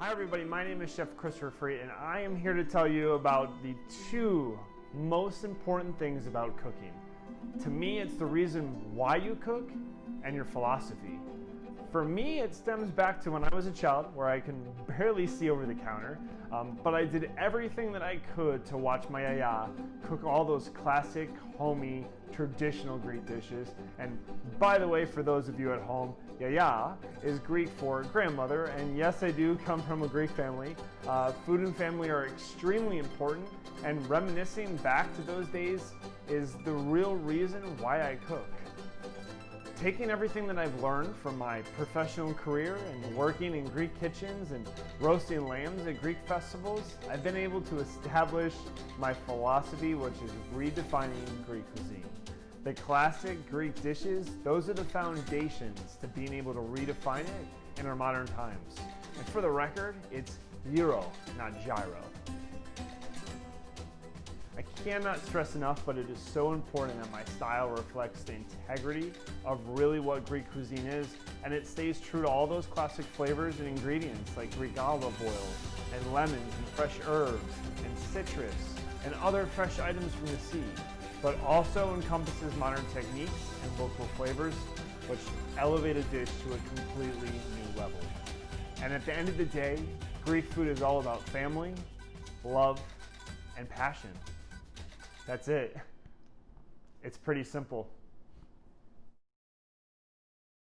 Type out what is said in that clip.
Hi everybody, my name is Chef Christopher Fread and I am here to tell you about the two most important things about cooking. To me, it's the reason why you cook and your philosophy. For me, it stems back to when I was a child where I can barely see over the counter, but I did everything that I could to watch my yaya cook all those classic, homey, traditional Greek dishes. And by the way, for those of you at home, yaya is Greek for grandmother, and yes, I do come from a Greek family. Food and family are extremely important, and reminiscing back to those days is the real reason why I cook. Taking everything that I've learned from my professional career and working in Greek kitchens and roasting lambs at Greek festivals, I've been able to establish my philosophy, which is redefining Greek cuisine. The classic Greek dishes, those are the foundations to being able to redefine it in our modern times. And for the record, it's gyro, not gyro. I cannot stress enough, but it is so important that my style reflects the integrity of really what Greek cuisine is, and it stays true to all those classic flavors and ingredients like Greek olive oil and lemons and fresh herbs and citrus and other fresh items from the sea, but also encompasses modern techniques and local flavors which elevate a dish to a completely new level. And at the end of the day, Greek food is all about family, love, and passion. That's it. It's pretty simple.